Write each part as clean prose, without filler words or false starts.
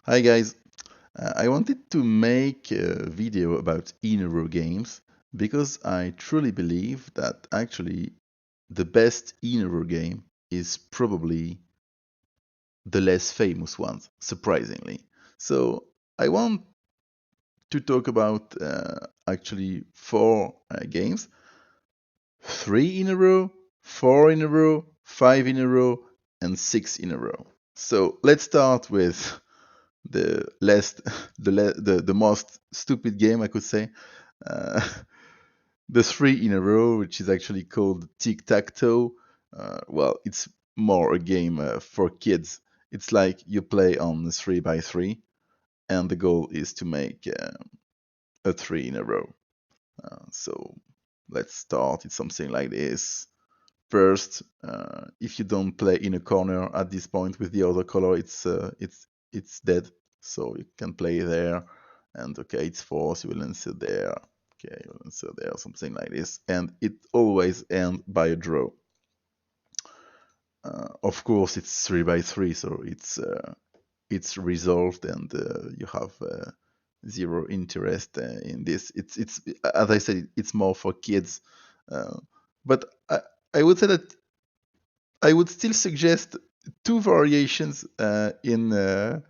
Hi guys, I wanted to make a video about in-row games because I truly believe that actually the best in-row game is probably the less famous one, surprisingly. So I want to talk about actually four games: three in a row, four in a row, five in a row, and six in a row. So let's start with the last, the most stupid game I could say, uh, the three in a row, which is actually called Tic Tac Toe. Well, it's more a game for kids. It's like you play on 3 by 3, and the goal is to make a three in a row. So let's start. It's something like this. First, if you don't play in a corner at this point with the other color, it's dead. So you can play there, and okay, it's force. You will answer there. Okay, you will answer there, something like this, and it always ends by a draw. Of course, it's 3 by 3, so it's resolved, and you have zero interest in this. It's as I said, it's more for kids, uh, but I would say that I would still suggest two variations in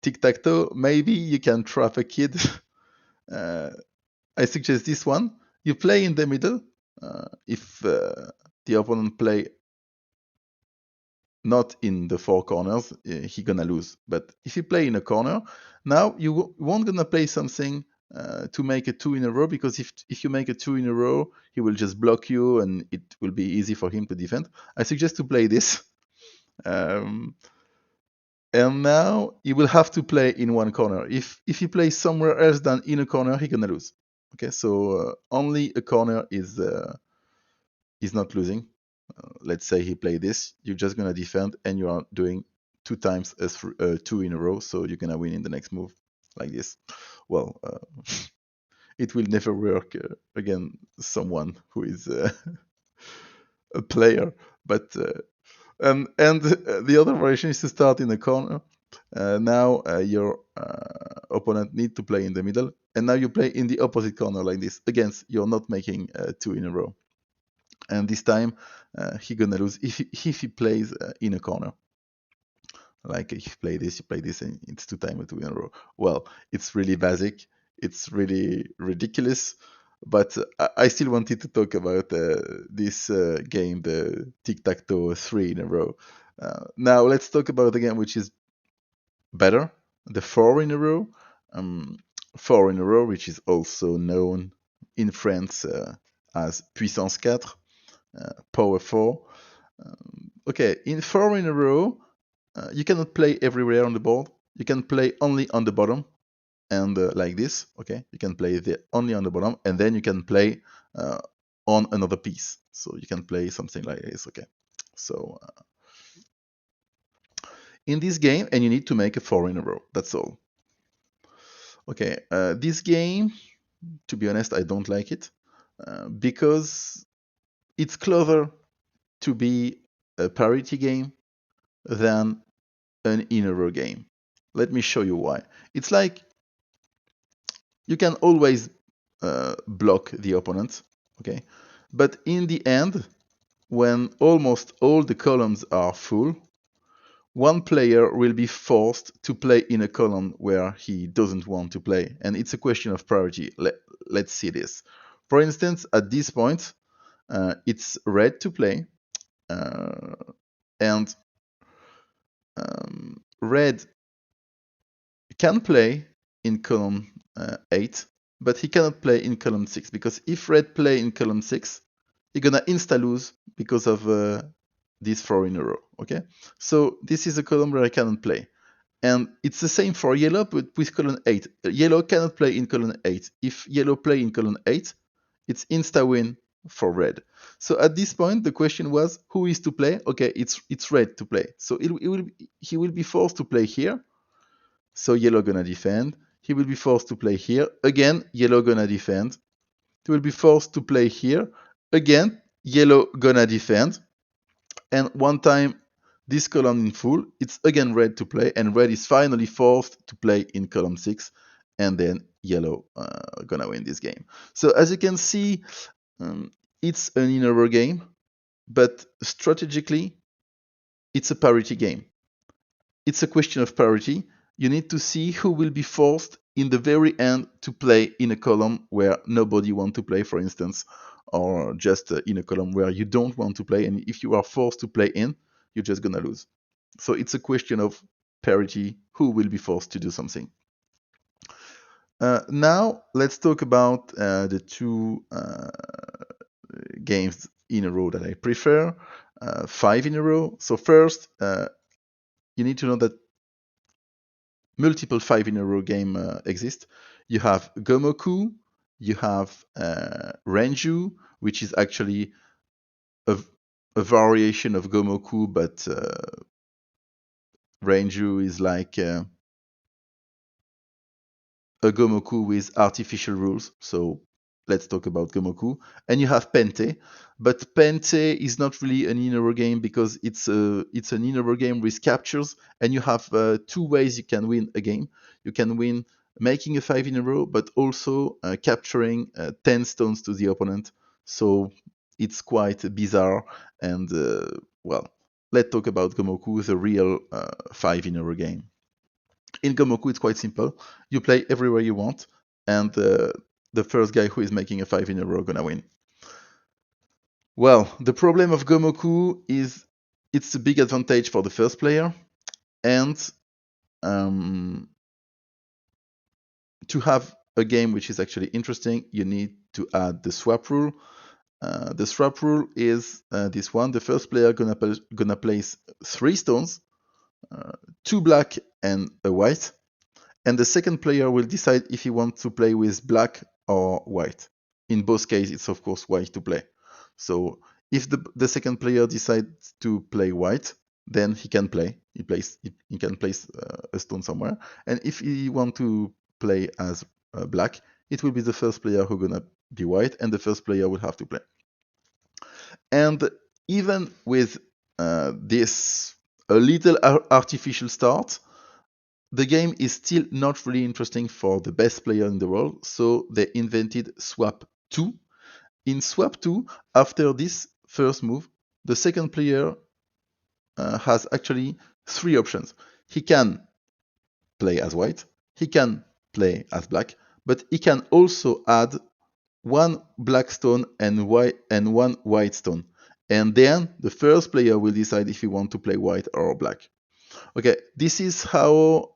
Tic Tac Toe. Maybe you can trap a kid. uh, I suggest this one. You play in the middle. If the opponent play not in the four corners, he gonna lose. But if you play in a corner, now you won't gonna play something to make a two in a row, because if you make a two in a row, he will just block you, and it will be easy for him to defend. I suggest to play this. Um, and now you will have to play in one corner. If he plays somewhere else than in a corner, he gonna lose. Okay, so only a corner is not losing. Let's say he play this, you're just gonna defend, and you are doing two times two in a row, so you're gonna win in the next move, like this. Well, it will never work against someone who is a player, but and the other variation is to start in the corner. Now your opponent need to play in the middle, and now you play in the opposite corner like this. Again, you're not making two in a row, and this time he gonna lose if he plays in a corner. Like if you play this, you play this, and it's two times two in a row. Well, it's really basic. It's really ridiculous. But I still wanted to talk about this game, the Tic Tac Toe three in a row. Now let's talk about the game which is better, the four in a row. Um, Four in a row, which is also known in France as Puissance 4, Power 4. Okay, in four in a row, you cannot play everywhere on the board. You can play only on the bottom, and like this. Okay, you can play only on the bottom, and then you can play uh, on another piece. So you can play something like this. Okay, so in this game, and you need to make a four in a row. That's all. Okay, this game, to be honest, I don't like it because it's closer to be a parity game than an in a row game. Let me show you why. It's like you can always block the opponent, okay? But in the end, when almost all the columns are full, one player will be forced to play in a column where he doesn't want to play. And it's a question of priority. Let's see this. For instance, at this point, it's red to play, uh, and red can play in column 8, but he cannot play in column 6, because if red play in column 6, he's gonna insta-lose because of this 4 in a row, okay? So this is a column where I cannot play. And it's the same for yellow, but with column 8. Yellow cannot play in column 8. If yellow play in column 8, it's insta-win for red. So at this point, the question was, who is to play? Okay, it's red to play. So he will be forced to play here. So yellow gonna defend. He will be forced to play here. Again, yellow gonna defend. He will be forced to play here. Again, yellow gonna defend. And one time this column in full, it's again red to play, and red is finally forced to play in column 6, and then yellow gonna win this game. So as you can see, it's an in-over game, but strategically, it's a parity game. It's a question of parity. You need to see who will be forced in the very end to play in a column where nobody wants to play, for instance, or just in a column where you don't want to play. And if you are forced to play in, you're just gonna lose. So it's a question of parity, who will be forced to do something. Now let's talk about the two games in a row that I prefer, 5 in a row. So first, you need to know that multiple 5 in a row game exist. You have Gomoku, you have Renju, which is actually a, a variation of Gomoku, but Renju is like a Gomoku with artificial rules. So let's talk about Gomoku. And you have Pente, but Pente is not really an in-over game because it's an in-over game with captures, and you have 2 ways you can win a game. You can win making a 5 in a row, but also capturing 10 stones to the opponent. So it's quite bizarre. And well, let's talk about Gomoku, the real 5 in a row game. In Gomoku, it's quite simple. You play everywhere you want, and the first guy who is making a 5 in a row gonna win. Well, the problem of Gomoku is it's a big advantage for the first player, and to have a game which is actually interesting, you need to add the swap rule. The swap rule is this one. The first player gonna place 3 stones, 2 black and a white. And the second player will decide if he wants to play with black or white. In both cases, it's of course white to play. So if the second player decides to play white, then he can play. He can place a stone somewhere. And if he wants to play as black, it will be the first player who's gonna be white, and the first player will have to play. And even with this a little artificial start, the game is still not really interesting for the best player in the world, so they invented Swap 2. In Swap 2, after this first move, the second player has actually 3 options. He can play as white, he can play as black, but he can also add 1 black stone and 1 white stone. And then the first player will decide if he wants to play white or black. Okay, this is how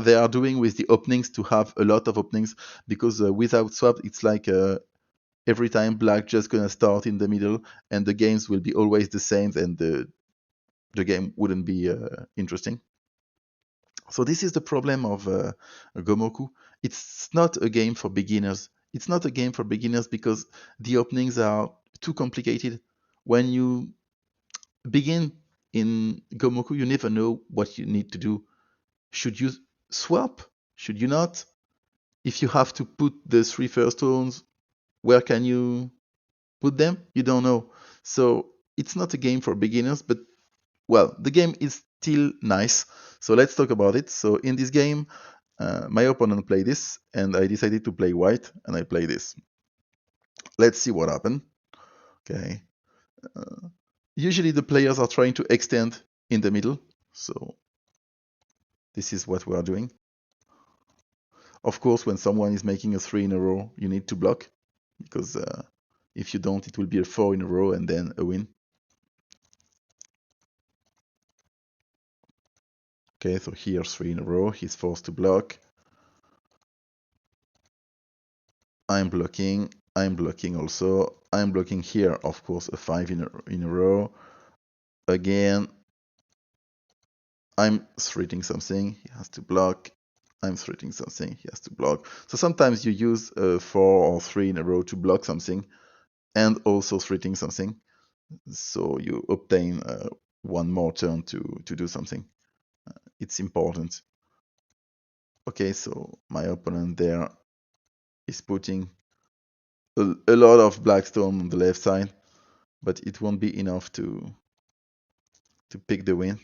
they are doing with the openings, to have a lot of openings, because without swap, it's like every time black just gonna start in the middle, and the games will be always the same, and the game wouldn't be interesting. So this is the problem of Gomoku. It's not a game for beginners. It's not a game for beginners because the openings are too complicated. When you begin in Gomoku, you never know what you need to do. Should you swap? Should you not? If you have to put the 3 first stones, where can you put them? You don't know. So it's not a game for beginners, but well, the game is still nice. So let's talk about it. So in this game, my opponent played this, and I decided to play white, and I play this. Let's see what happened. Okay. Usually the players are trying to extend in the middle. So this is what we are doing. Of course, when someone is making a 3 in a row, you need to block, because if you don't, it will be a 4 in a row and then a win. Okay, so here 3 in a row, he's forced to block. I'm blocking also. I'm blocking here, of course, a 5 in a row. Again, I'm threatening something, he has to block. I'm threatening something, he has to block. So sometimes you use 4 or 3 in a row to block something, and also threatening something. So you obtain 1 more turn to do something. It's important. Okay, so my opponent there is putting a lot of black stone on the left side, but it won't be enough to to pick the win.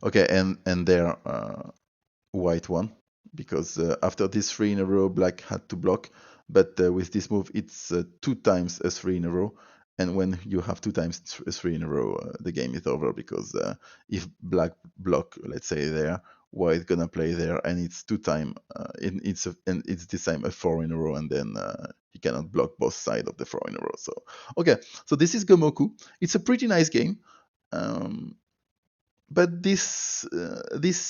Okay, and there white won because after this 3 in a row, black had to block. But with this move, it's 2 times a 3 in a row. And when you have 2 times a 3 in a row, the game is over because if black block, let's say there, white gonna play there, and it's 2 time, and it's this time a 4 in a row, and then he cannot block both sides of the 4 in a row. So okay, so this is Gomoku. It's a pretty nice game. But this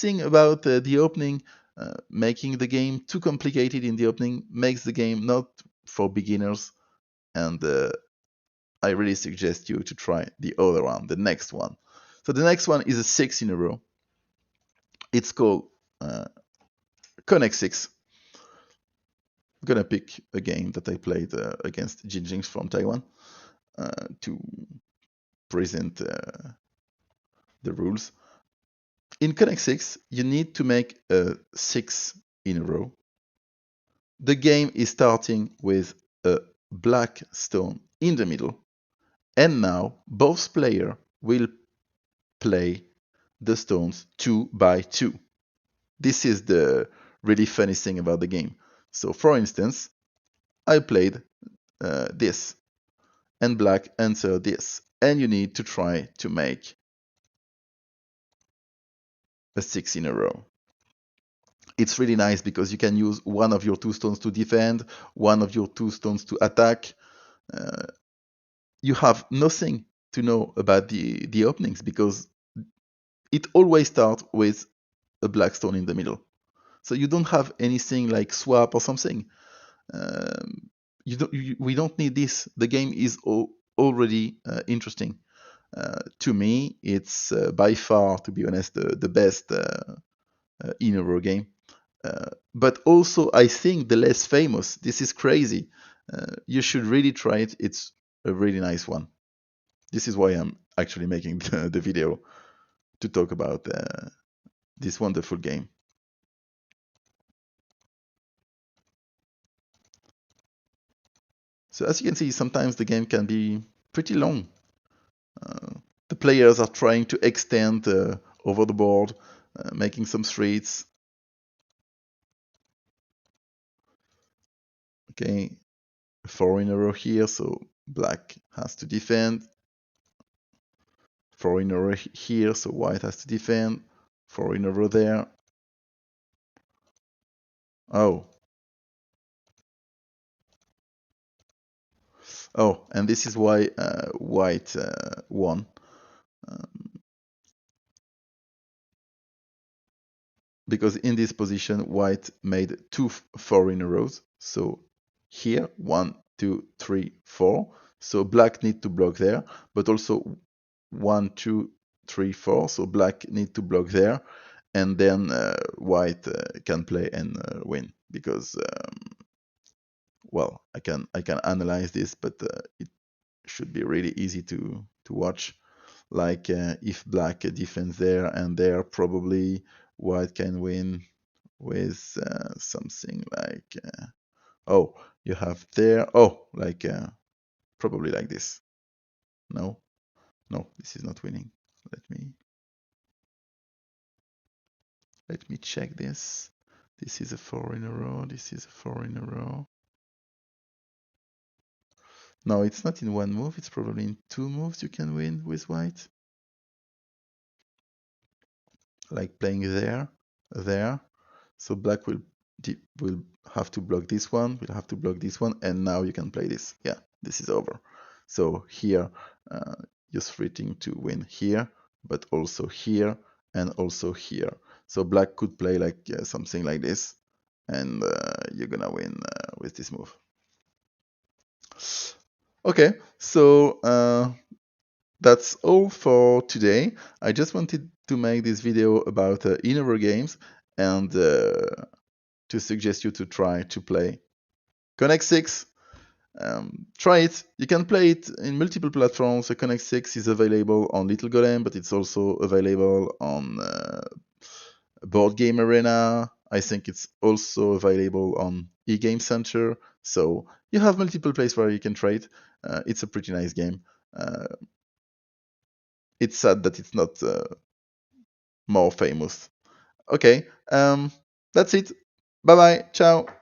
thing about the opening, making the game too complicated in the opening, makes the game not for beginners. And I really suggest you to try the other one, the next one. So the next one is a 6 in a row. It's called Connect 6. I'm gonna pick a game that I played against Jinjings from Taiwan to present the rules. In Connect 6, you need to make a 6 in a row. The game is starting with a black stone in the middle, and now both players will play the stones 2 by 2. This is the really funny thing about the game. So for instance, I played this, and black answered this, and you need to try to make a 6 in a row. It's really nice because you can use one of your 2 stones to defend, one of your 2 stones to attack. You have nothing to know about the openings because it always starts with a black stone in the middle. So you don't have anything like swap or something. We don't need this. The game is already interesting. To me, it's by far, to be honest, the best in a row game. But also, I think the less famous. This is crazy. You should really try it. It's a really nice one. This is why I'm actually making the video to talk about this wonderful game. So as you can see, sometimes the game can be pretty long. The players are trying to extend over the board, making some streets. Okay, 4 in a row here, so black has to defend. 4 in a row here, so white has to defend. 4 in a row there. Oh. Oh, and this is why white won. Because in this position, white made 2 4 in a row. So here, 1, 2, 3, 4. So black need to block there, but also 1, 2, 3, 4. So black need to block there, and then white can play and win because well, I can analyze this, but it should be really easy to watch. Like if black defends there and there, probably white can win with something like oh, you have there, oh, like probably like this. No, this is not winning. Let me check this. This is a 4 in a row, this is a 4 in a row. No, it's not in one move, it's probably in 2 moves you can win with white. Like playing there. So black will have to block this one, will have to block this one, and now you can play this. Yeah, this is over. So here, you're threatening to win here, but also here, and also here. So black could play like something like this, and you're gonna win with this move. Okay, so that's all for today. I just wanted to make this video about in-over games and to suggest you to try to play Connect 6. Try it. You can play it in multiple platforms. The Connect 6 is available on Little Golem, but it's also available on Board Game Arena, I think it's also available on eGame Center. So you have multiple places where you can trade. It's a pretty nice game. Uh, it's sad that it's not more famous. Okay, that's it. Bye bye. Ciao.